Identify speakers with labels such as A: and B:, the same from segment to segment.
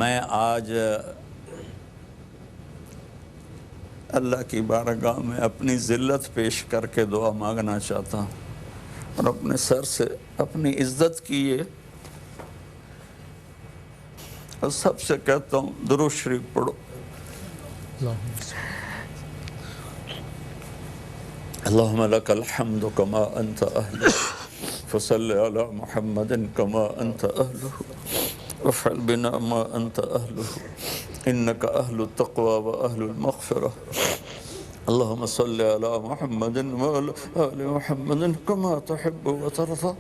A: میں آج اللہ کی بارگاہ میں اپنی ذلت پیش کر کے دعا مانگنا چاہتا ہوں اور اپنے سر سے اپنی عزت کیے اور سب سے کہتا ہوں درود شریف پڑھو. اللہم لک الحمد کما انت اہلہ فصل علی محمد کما انت اہلہ وافعل بنا ما انت اہلہ انک اہل التقوی و اہل المغفرہ. اللہم صلی علی محمد وعلی آل محمد کما تحب و ترضى.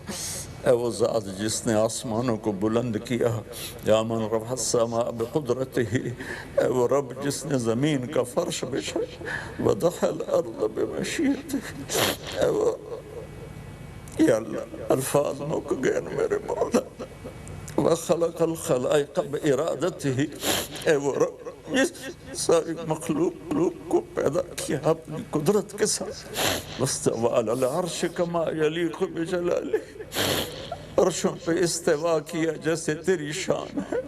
A: اے وہ ذات جس نے آسمانوں کو بلند کیا، یا من رفع السماء بقدرتہ، اے وہ رب جس نے زمین کا فرش بچھایا، وضع الارض بمشیئتہ، اے وہ یا اللہ الفاظ مک گئے میرے مولا. وخلق الخلائق بارادتہ، اے وہ رب جس ساری مخلوق کو پیدا کیا اپنی قدرت کے ساتھ. واستوى علی العرش کما یلیق بجلالہ، عرشوں پہ استوا کیا جیسے تیری شان ہے.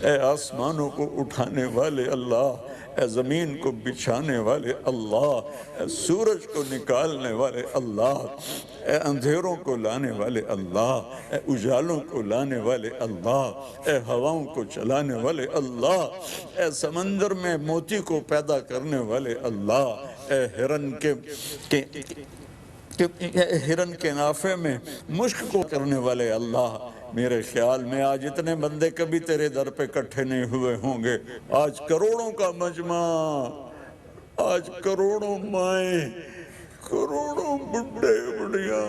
A: اے آسمانوں کو اٹھانے والے اللہ، اے زمین کو بچھانے والے اللہ، اے سورج کو نکالنے والے اللہ، اے اندھیروں کو لانے والے اللہ، اے اجالوں کو لانے والے اللہ، اے ہواؤں کو چلانے والے اللہ، اے سمندر میں موتی کو پیدا کرنے والے اللہ، اے ہرن کے نافے میں مشک کو کرنے والے اللہ. میرے خیال میں آج اتنے بندے کبھی تیرے در پہ کٹھے نہیں ہوئے ہوں گے. آج کروڑوں کا مجمع، آج کروڑوں مائیں، کروڑوں بڈھے بڑھیاں،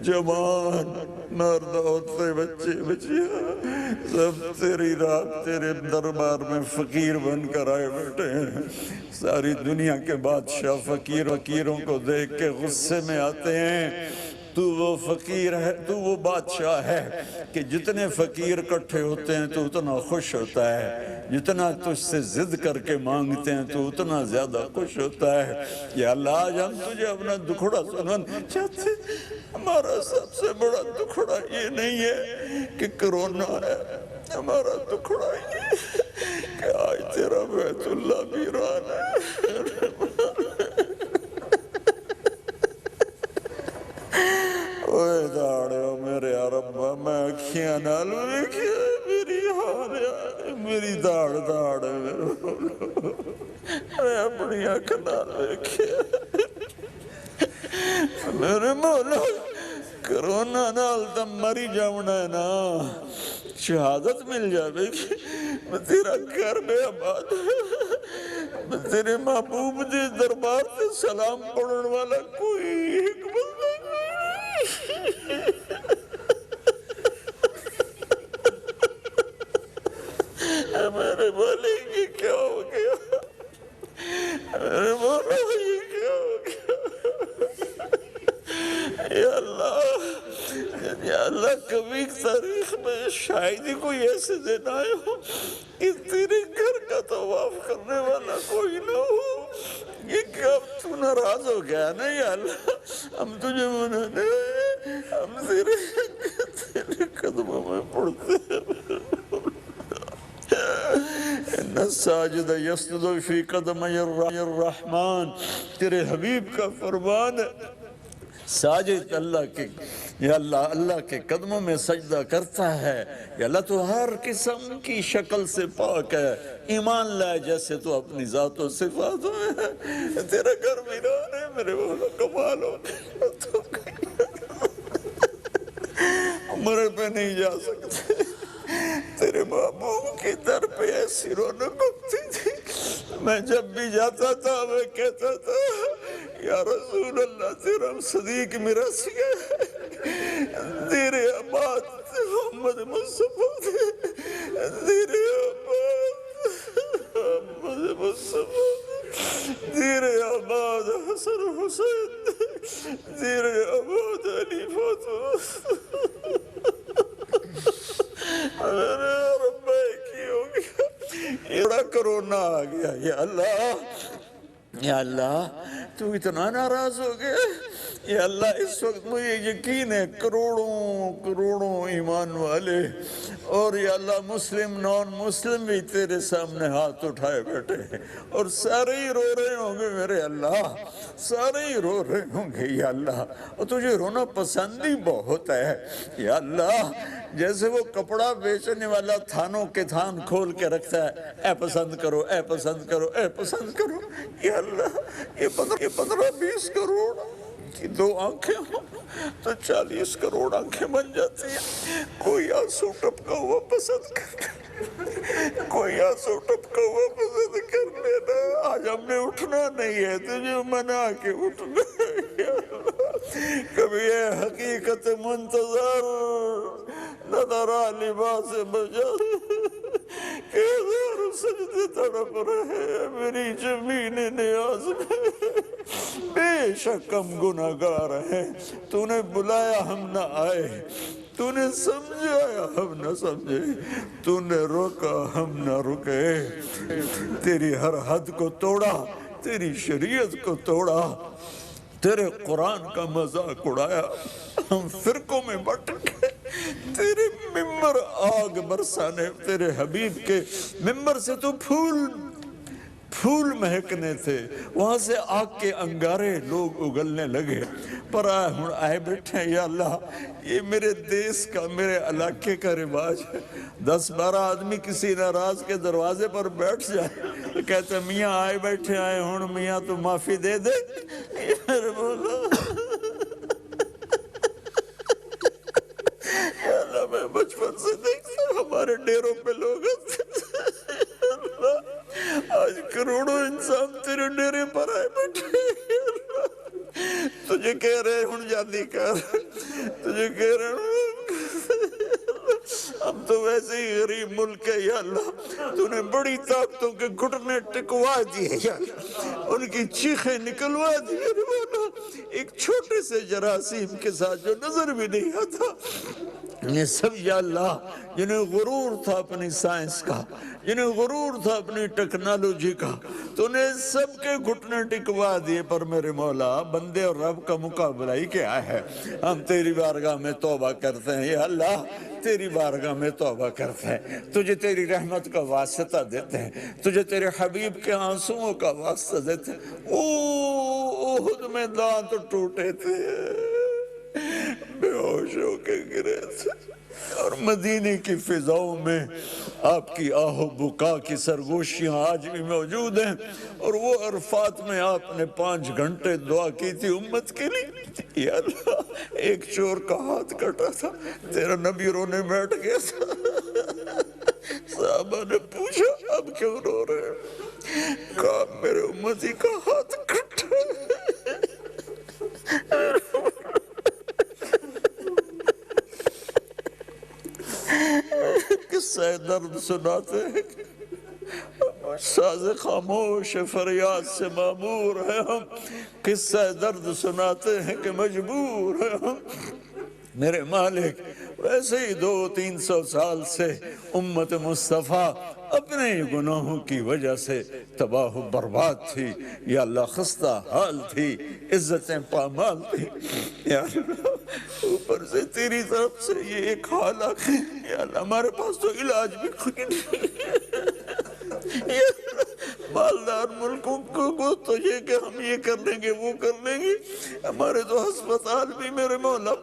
A: جوان مرد عورتیں بچے بچیاں، سب تیری رات تیرے دربار میں فقیر بن کر آئے بیٹھے ہیں. ساری دنیا کے بادشاہ فقیروں کو دیکھ کے غصے میں آتے ہیں. تو وہ فقیر ہے، تو وہ بادشاہ ہے کہ جتنے فقیر اکٹھے ہوتے ہیں تو اتنا خوش ہوتا ہے، جتنا تجھ سے ضد کر کے مانگتے ہیں تو اتنا زیادہ خوش ہوتا ہے. یا اللہ آج ہم تجھے اپنا دکھڑا سنانا چاہتے ہیں. ہمارا سب سے بڑا دکھڑا یہ نہیں ہے کہ کرونا ہے، ہمارا دکھڑا یہ ہے کہ آج تیرا بیت اللہ ویران ہے. اوہ داڑیو میرے ربا، میں اکھیاں نال ویکھیا میری حال ہے، میری داڑ ہے میرے مولا، میں اپنی اکھ نال ویکھیا میرے مولا. کرونا نال تو مری جاونا ہے نا، شہادت مل جاوے گی. میں تیرا گھر میں آباد میں تیرے محبوب دے دربار سے سلام پڑھن والا کوئی ایک بندہ میرے بولے یہ کیا ہو گیا، میرے بولے یہ کیا ہو گیا. یا اللہ کبھی تاریخ میں شاید ہی کوئی ایسے دن آئے ہو کہ تیرے گھر کا طواف کرنے والا کوئی نہ ہو. یہ کہ اب تو ناراض ہو گیا نا. یا اللہ ہم تجھے منانے آئے، ہم تیرے قدموں میں پڑھتے ہیں. ان الساجد یسجد فی قدمی الرحمن، تیرے حبیب کا فرمان ہے ساجد اللہ کے، یا اللہ اللہ کے قدموں میں سجدہ کرتا ہے. یا اللہ تو ہر قسم کی شکل سے پاک ہے. ایمان لائے جیسے تو اپنی ذات و صفات میں ہے. تیرا گھر ویران ہے میرے مولا، کمال ہو تو عمر پہ نہیں جا سکتے. تیرے محبوب کی در پہ ایسی رونق ہوتی تھی، میں جب بھی جاتا تھا میں کہتا تھا یا رسول اللہ تیرا صدیق مرسی ہے، تیرے آباد محمد مصطفیٰ، تیرے آباد محمد مصطفیٰ، تیرے آباد حسن حسین، تیرے آباد علی فاطمہ. میرے رب کی ہو گیا، یہ بڑا کرونا آ گیا. یا اللہ تو اتنا ناراض ہو گیا یا اللہ اس وقت مجھے یقین ہے کروڑوں کروڑوں ایمان والے اور یا اللہ مسلم نان مسلم بھی تیرے سامنے ہاتھ اٹھائے بیٹھے ہیں اور سارے ہی رو رہے ہوں گے میرے اللہ، سارے ہی رو رہے ہوں گے یا اللہ، اور تجھے رونا پسند ہی بہت ہے یا اللہ۔ جیسے وہ کپڑا بیچنے والا تھانوں کے تھان کھول کے رکھتا ہے، اے پسند کرو اے پسند کرو اے پسند کرو، یا اللہ یہ 15-20 کروڑ کی 2 آنکھیں ہوں تو 40 کروڑ آنکھیں بن جاتی ہیں۔ کوئی آنسو ٹپکا ہوا پسند کر، کوئی آنسو ٹپکا ہوا پسند کر لینا۔ آج ہم نے اٹھنا نہیں ہے، تجھے منا کے اٹھنا ہے یا اللہ۔ کبھی ہے حقیقت منتظر نظر لباس بجا کہ ہزار سجدے تڑپ رہے میری زمین نیاز میں، بے شک ہم گناہگار ہیں، تو نے بلایا ہم نہ آئے، تو نے سمجھایا ہم نہ سمجھے، تو نے روکا ہم نہ رکے، تیری ہر حد کو توڑا، تیری شریعت کو توڑا، تیرے قرآن کا مذاق اڑایا، ہم فرقوں میں بٹ گئے، تیرے ممبر آگ برسانے، تیرے حبیب کے ممبر سے تو پھول مہکنے تھے، وہاں سے آگ کے انگارے لوگ اگلنے لگے، پر آئے بیٹھے ہیں یا اللہ۔ یہ میرے دیس کا میرے علاقے کا رواج ہے، 10-12 آدمی کسی ناراض کے دروازے پر بیٹھ جائے تو کہتے ہیں میاں آئے بیٹھے آئے ہوں میاں تو معافی دے دے، یہ میرے مولا یا اللہ میں بچپن سے دیکھتا ہوں ہمارے ڈیروں پہ لوگ آج کروڑوں انسان تیرے ڈیرے پر آئے بیٹھے، تجھے کہہ رہے ہوں جاندی کر، تجھے کہہ رہے ہوں ہم تو ویسے ہی غریب ملک ہے یا اللہ، تو نے بڑی طاقتوں کے گھٹنے ٹکوا دیے یا اللہ، ان کی چیخیں نکلوا دیے، ایک چھوٹے سے جراثیم کے ساتھ جو نظر بھی نہیں آتا، یہ سب یا اللہ جنہیں غرور تھا اپنی سائنس کا، جنہیں غرور تھا اپنی ٹیکنالوجی کا، تو نے سب کے گھٹنے ٹکوا دیے، پر میرے مولا بندے اور رب کا مقابلہ ہی کیا ہے؟ ہم تیری بارگاہ میں توبہ کرتے ہیں یا اللہ، تیری بارگاہ میں توبہ کرتے ہیں، تجھے تیری رحمت کا واسطہ دیتے ہیں، تجھے تیرے حبیب کے آنسوؤں کا واسطہ دیتے ہیں۔ احد میں دانت ٹوٹے تھے، بے ہوش ہو کے گرے تھے، اور مدینے کی فضاؤں میں آپ کی آہ و بکا کی سرگوشیاں آج بھی موجود ہیں، اور وہ عرفات میں آپ نے 5 گھنٹے دعا کی تھی امت کے لیے یا اللہ۔ ایک چور کا ہاتھ کٹا تھا، تیرا نبی رونے بیٹھ گیا تھا، صحابہ نے پوچھا اب کیوں رو رہے ہیں؟ کہا میرے امتی کا ہاتھ کٹا۔ قصہ درد سناتے ہیں، ساز خاموش فریاد سے معمور ہے ہم، قصہ درد سناتے ہیں کہ مجبور ہے ہم۔ میرے مالک ویسے ہی 200-300 سال سے امت مصطفیٰ اپنے گناہوں کی وجہ سے تباہ و برباد تھی یا اللہ، خستہ حال تھی، عزتیں پامال تھی یا اللہ، اوپر سے تیری طرف سے یہ ایک حال آ گئی یا اللہ، ہمارے پاس تو علاج بھی کوئی نہیں یا اللہ، مالدار ملکوں کو تو یہ کہ ہم یہ کر لیں گے وہ کر لیں گے، ہمارے تو ہسپتال بھی میرے مولا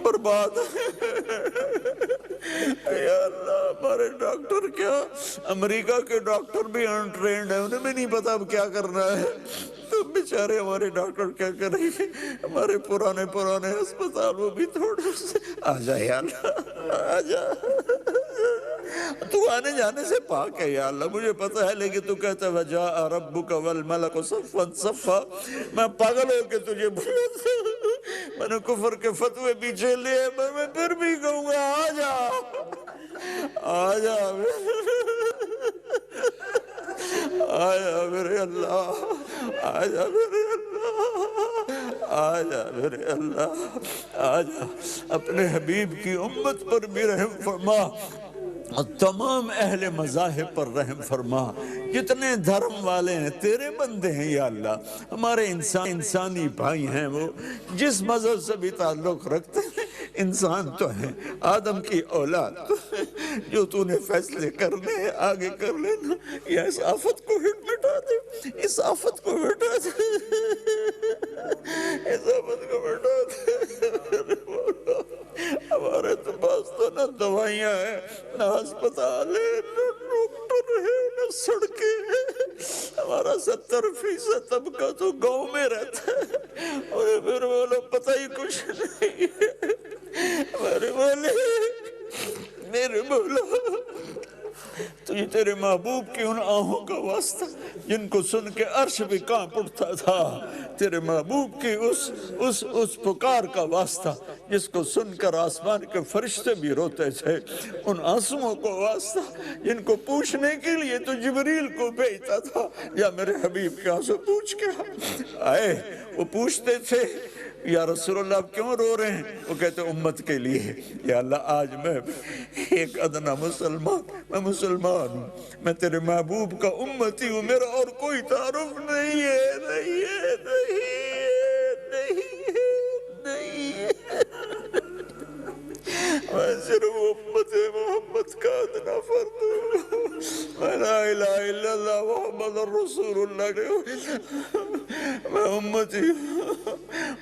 A: برباد یا اللہ، ہمارے ڈاکٹر کیا، امریکہ کے ڈاکٹر بھی انٹرینڈ ہیں، انہیں بھی نہیں پتا اب کیا کرنا ہے، تو بیچارے ہمارے ڈاکٹر کیا کریں گے، ہمارے پرانے ہسپتال وہ بھی تھوڑے سے آ جا یا اللہ، آ جا، تو آنے جانے سے پاک ہے یا اللہ، مجھے پتا ہے، لیکن تو کہتا ہے وَجَاءَ رَبُّكَ وَالْمَلَكُ صَفًّا صَفًّا، میں پاگل ہو کے تجھے بلاتا ہوں، میں نے کفر کے فتوے پیچھے لیے، میں پھر بھی کہوں گا آ جا، آ جا آجا میرے اللہ، آجا میرے اللہ، آجا میرے اللہ، آجا اپنے حبیب کی امت پر بھی رحم فرما، اور تمام اہل مذاہب پر رحم فرما، جتنے دھرم والے ہیں تیرے بندے ہیں یا اللہ، ہمارے انسانی بھائی ہیں، وہ جس مذہب سے بھی تعلق رکھتے ہیں انسان تو ہیں، آدم کی اولاد تو ہیں، جو تو نے فیصلے کرنے ہیں آگے کر لینا، یا اس آفت کو مٹا دے، اس آفت کو مٹا دے، اس آفت کو مٹا دے۔ ہمارے تو پاس تو نہ دوائیاں ہیں، نہ ہسپتال ہے، نہ ڈاکٹر ہے، نہ سڑکیں ہیں، ہمارا 70% طبقہ تو گاؤں میں رہتا ہے، اور پھر بولو پتہ ہی کچھ نہیں ہے۔ میرے مولا تجھے تیرے محبوب کی ان آہوں کا واسطہ جن کو سن کے عرش بھی کانپ اٹھتا تھا، تیرے محبوب کی اس پکار کا واسطہ جس کو سن کر آسمان کے فرشتے بھی روتے تھے، ان آنسوؤں کو واسطہ جن کو پوچھنے کے لیے تو جبریل کو بھیجتا تھا، یا میرے حبیب کے آنسو پوچھ کے آئے، وہ پوچھتے تھے یا رسول اللہ آپ کیوں رو رہے ہیں؟ وہ کہتے امت کے لیے۔ یا اللہ آج میں ایک ادنا میں مسلمان ہوں، میں تیرے محبوب کا امتی ہوں، میرا اور کوئی تعارف نہیں ہے، نہیں ہے، نہیں ہے، نہیں ہے، نہیں ہے، میں صرف امت محمد کا ادنا فرد ہوں، میں لا الہ الا اللہ محمد رسول اللہ، میں امتی ہوں،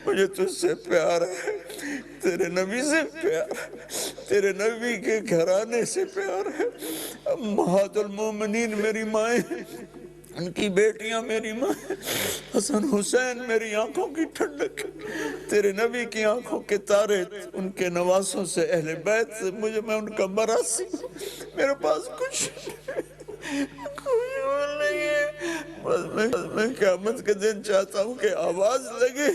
A: مجھے تجھ سے پیار ہے، تیرے نبی سے پیار ہے، تیرے نبی کے گھرانے سے پیار ہے، امہات المومنین میری مائیں، ان کی بیٹیاں میری ماں، حسن حسین میری آنکھوں کی ٹھنڈک، تیرے نبی کی آنکھوں کے تارے، ان کے نواسوں سے اہل بیت سے میں ان کا مراسی ہوں، میرے پاس کچھ کوئی اور نہیں ہے، بس میں قیامت کے دن چاہتا ہوں کہ آواز لگے،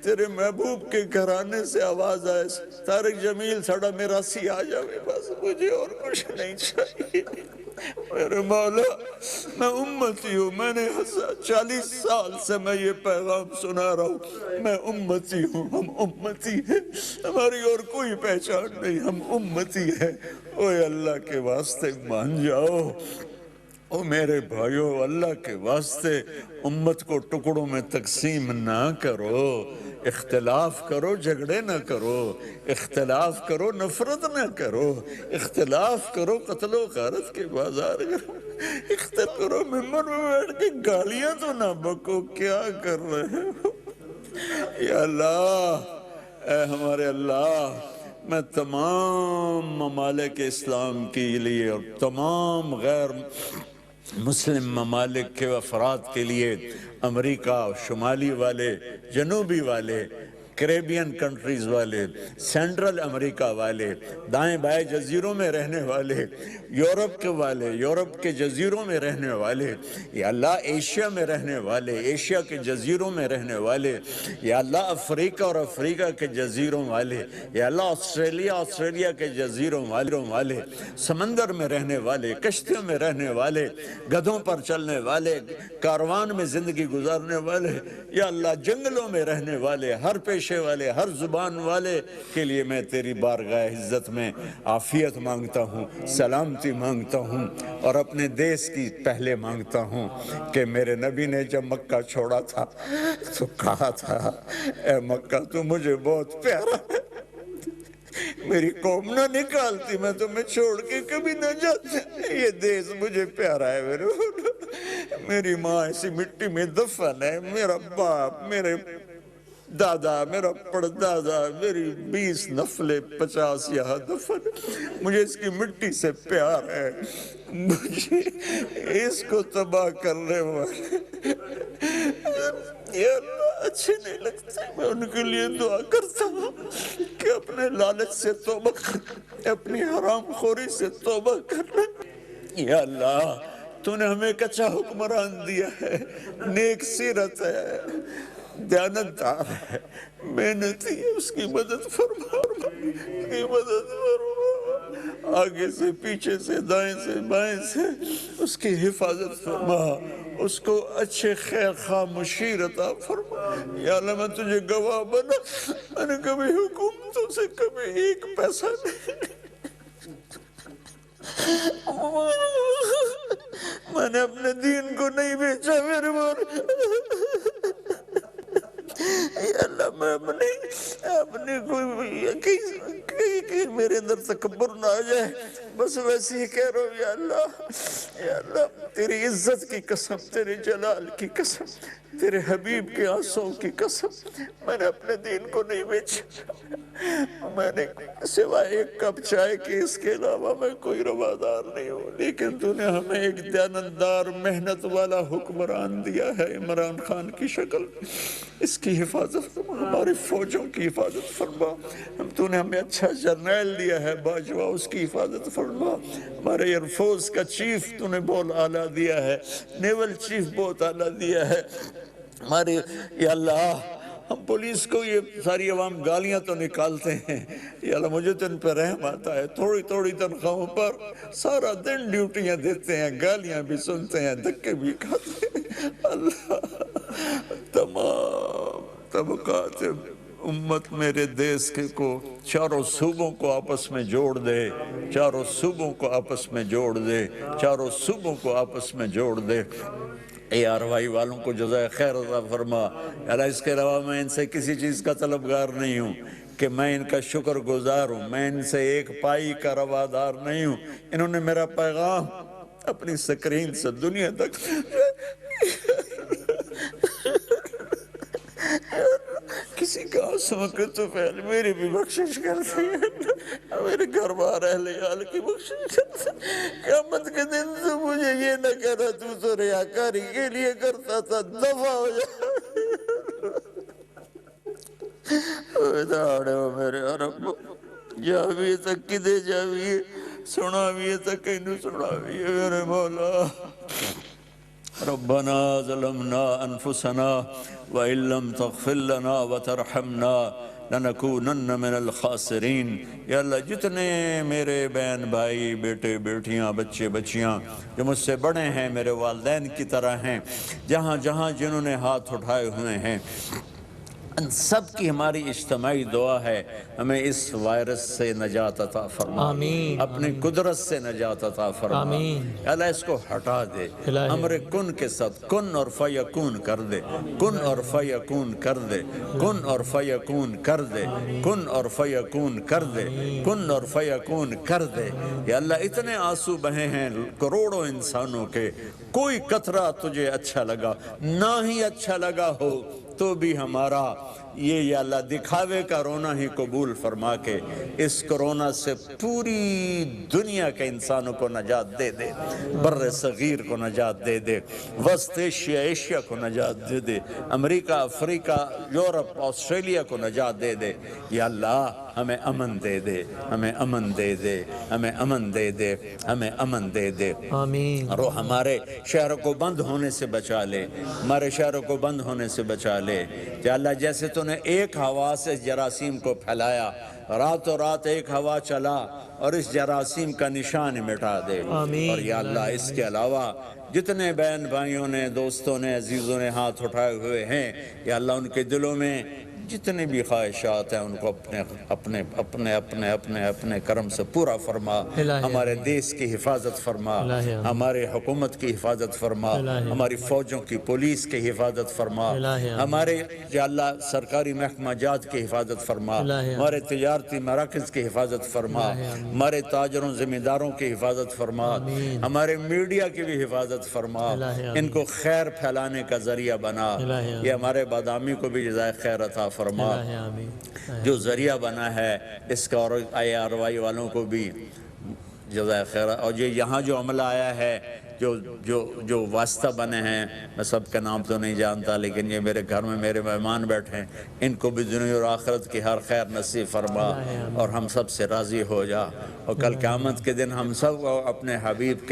A: تیرے محبوب کے گھرانے سے آواز آئے، طارق جمیل ساڑا میراسی آ جاوے، بس مجھے اور کچھ نہیں چاہیے۔ میرے مولا میں امتی ہوں، میں نے 40 سال سے میں یہ پیغام سنا رہا ہوں، میں امتی ہوں، ہم امتی ہیں، ہماری اور کوئی پہچان نہیں، ہم امتی ہیں، اوہ اللہ کے واسطے مان جاؤ، او میرے بھائیو اللہ کے واسطے امت کو ٹکڑوں میں تقسیم نہ کرو، اختلاف کرو جھگڑے نہ کرو، اختلاف کرو نفرت نہ کرو، اختلاف کرو قتل و غارت کے بازار کرو، اختلاف کرو ممبر میں بیٹھ کے گالیاں تو نہ بکو، کیا کر رہے ہو؟ یا اللہ اے ہمارے اللہ، میں تمام ممالک اسلام کے لیے اور تمام غیر مسلم ممالک کے افراد کے لیے، امریکہ شمالی والے، جنوبی والے، کریبین کنٹریز والے، سینٹرل امریکہ والے، دائیں بائیں جزیروں میں رہنے والے، یورپ کے والے، یورپ کے جزیروں میں رہنے والے، یا اللہ ایشیا میں رہنے والے، ایشیا کے جزیروں میں رہنے والے، یا اللہ افریقہ اور افریقہ کے جزیروں والے، یا اللہ آسٹریلیا کے جزیروں والے، سمندر میں رہنے والے، کشتیوں میں رہنے والے، گدھوں پر چلنے والے، کاروان میں زندگی گزارنے والے، یا اللہ جنگلوں میں رہنے والے، ہر پیشے والے، ہر زبان والے کے لیے میں تیری بارگاہ عزت میں عافیت مانگتا ہوں، سلامتی مانگتا ہوں، اور اپنے دیس کی پہلے مانگتا ہوں کہ میرے نبی نے جب مکہ چھوڑا تھا تو کہا تھا اے مکہ تو مجھے بہت پیارا ہے، میری قوم نہ نکالتی میں تمہیں چھوڑ کے کبھی نہ جاتی، یہ دیس مجھے پیارا ہے، میری ماں ایسی مٹی میں دفن ہے، میرا باپ، میرے دادا، میرا پردادا، میری 20 نفلیں 50 یہاں دفن، مجھے اس کی مٹی سے پیار ہے، مجھے اس کو تباہ کرنے والے یا اللہ اچھے نہیں لگتے، میں ان کے لیے دعا کرتا ہوں کہ اپنے لالچ سے توبہ کر، اپنی حرام خوری سے توبہ کر، یا اللہ تو نے ہمیں ایک اچھا حکمران دیا ہے، نیک سیرت ہے، دیانتدار ہے، محنتی ہے، اس کی مدد فرما، اس کی مدد فرما، آگے سے پیچھے سے دائیں سے بائیں سے اس کی حفاظت فرما، اس کو اچھے خیر خواہ مشیر عطا فرما، یا اللہ میں تجھے گواہ بنا، میں نے کبھی حکومتوں سے کبھی ایک پیسہ نہیں میں نے اپنے دین کو نہیں بیچا میرے مولا، یا اللہ میں اپنی کوئی میرے اندر تکبر نہ آ جائے، بس ویسے ہی کہہ رہا ہوں یا اللہ تیری عزت کی قسم، تیرے جلال کی قسم، تیرے حبیب کے آنسوں کی قسم، میں نے اپنے دین کو نہیں بیچا، میں نے سوائے ایک کپ چائے کے اس کے علاوہ میں کوئی روادار نہیں ہوں، لیکن تو نے ہمیں ایک دیانتدار محنت والا حکمران دیا ہے عمران خان کی شکل، اس کی حفاظت فرما، ہماری فوجوں کی حفاظت فرما، تو نے ہمیں اچھا جرنیل دیا ہے باجوہ، اس کی حفاظت فرما، ہمارے ایئر فورس کا چیف تو نے بہت اعلیٰ دیا ہے، نیول چیف بہت اعلیٰ دیا ہے، ہمارے یا اللہ ہم پولیس کو یہ ساری عوام گالیاں تو نکالتے ہیں، یا اللہ مجھے تو ان پہ رحم آتا ہے، تھوڑی تھوڑی تنخواہوں پر سارا دن ڈیوٹیاں دیتے ہیں، گالیاں بھی سنتے ہیں، دھکے بھی کھاتے ہیں، اللہ تمام طبقات امت میرے دیس کے کو چاروں صوبوں کو آپس میں جوڑ دے، چاروں صوبوں کو آپس میں جوڑ دے، چاروں صوبوں کو آپس میں جوڑ دے، اے آروائی والوں کو جزائے خیر عطا فرما، اللہ اس کے علاوہ میں ان سے کسی چیز کا طلبگار نہیں ہوں کہ میں ان کا شکر گزار ہوں، میں ان سے ایک پائی کا روادار نہیں ہوں، انہوں نے میرا پیغام اپنی سکرین سے دنیا تک کسی کا آنسوں کے تو پہلے میری بھی بخشش کرتی ہے، میرے گھر بار اہل عیال کی بخشش کرتی ہے، قیامت کے دن تو مجھے یہ نہ کہنا تو ریاکاری کے لیے کرتا تھا، دفع ہو جائے ہو میرے رب، جاویے تک کدے جاویے، سناویے تک اینو سناویے میرے مولا، ربنا ظلمنا انفسنا وإن لم تغفر لنا وترحمنا لنکونن من الخاسرین، یا اللہ جتنے میرے بہن بھائی بیٹے بیٹیاں بچے بچیاں جو مجھ سے بڑے ہیں میرے والدین کی طرح ہیں، جہاں جہاں جنہوں نے ہاتھ اٹھائے ہوئے ہیں، ان سب کی ہماری اجتماعی دعا ہے ہمیں اس وائرس سے نجات عطا فرما،
B: آمین،
A: اپنی قدرت سے نجات عطا فرما،
B: آمین،
A: اللہ اس کو ہٹا دے،
B: الہی
A: امر کن کے ساتھ کن اور فیکون کر دے، کن اور فیکون کر دے، کن اور فیکون کر دے، کن اور فیکون کر دے، کن اور فیکون کر دے، یا اللہ اتنے آنسو بہے ہیں کروڑوں انسانوں کے، کوئی قطرہ تجھے اچھا لگا نہ ہی اچھا لگا ہو تو بھی ہمارا یہ یا اللہ دکھاوے کا رونا ہی قبول فرما کے اس کرونا سے پوری دنیا کے انسانوں کو نجات دے دے، بر صغیر کو نجات دے دے، وسط ایشیا کو نجات دے دے، امریکہ افریقہ یورپ آسٹریلیا کو نجات دے دے، یا اللہ ہمیں امن دے دے، ہمیں امن دے دے، ہمیں امن دے دے، ہمیں امن دے دے،
B: آمین،
A: اور ہمارے شہروں کو بند ہونے سے بچا لے، ہمارے شہروں کو بند ہونے سے بچا لے، یا اللہ جیسے تو نے ایک ہوا سے جراثیم کو پھیلایا، راتوں رات ایک ہوا چلا اور اس جراثیم کا نشان مٹا دے،
B: آمین،
A: اور یا اللہ اس کے علاوہ جتنے بہن بھائیوں نے دوستوں نے عزیزوں نے ہاتھ اٹھائے ہوئے ہیں، یا اللہ ان کے دلوں میں جتنے بھی خواہشات ہیں ان کو اپنے اپنے اپنے اپنے اپنے کرم سے پورا فرما،
B: الہی
A: ہمارے دیس کی حفاظت فرما،
B: الہی
A: ہمارے حکومت کی حفاظت فرما،
B: الہی
A: ہماری فوجوں کی پولیس کی حفاظت فرما،
B: الہی
A: ہمارے یا اللہ سرکاری محکمہ جات کی حفاظت فرما،
B: الہی
A: ہمارے تجارتی مراکز کی حفاظت فرما، ہمارے تاجروں ذمہ کی حفاظت فرما، ہمارے میڈیا کی بھی حفاظت فرما، ان کو خیر پھیلانے کا ذریعہ بنا، یہ ہمارے بادامی کو بھی جزائے خیر عطا فرما،
B: الہی آمین،
A: جو ذریعہ بنا ہے اس کا، اور آئی آر وائی والوں کو بھی جزائے خیر، اور یہ یہاں جو عملہ آیا ہے جو واسطہ بنے ہیں، میں سب کا نام تو نہیں جانتا لیکن یہ میرے گھر میں میرے مہمان بیٹھے ہیں، ان کو بھی دنیا اور آخرت کی ہر خیر نصیب فرما اور ہم سب سے راضی ہو جا، اور کل قیامت کے دن ہم سب کو اپنے حبیب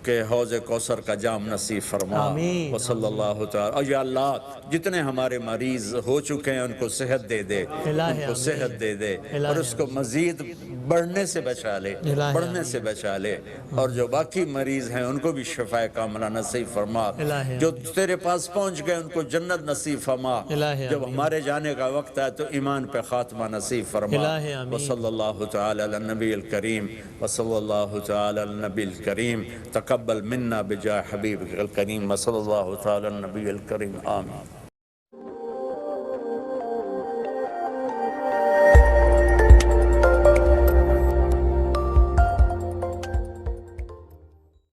A: کہ حوض کوثر کا جام نصیب فرما
B: آمین
A: وصلی اللہ تعالی. اور یا اللہ جتنے ہمارے مریض ہو چکے ہیں ان کو صحت دے دے، ان کو صحت دے دے، اور اس کو مزید بڑھنے سے بچا لے، بڑھنے سے بچا لے. اور جو باقی مریض ہیں ان کو بھی شفا کاملہ نصیب فرما. جو تیرے پاس پہنچ گئے ان کو جنت نصیب فرما. جب ہمارے جانے کا وقت ہے تو ایمان پہ خاتمہ نصیب فرما. وصلی اللہ تعالی علی النبی الکریم وصلی اللہ تعالی علی النبی الکریم. تقبل منا بجاہ حبیبک الکریم وصلی اللہ تعالی علی النبی الکریم. آمین.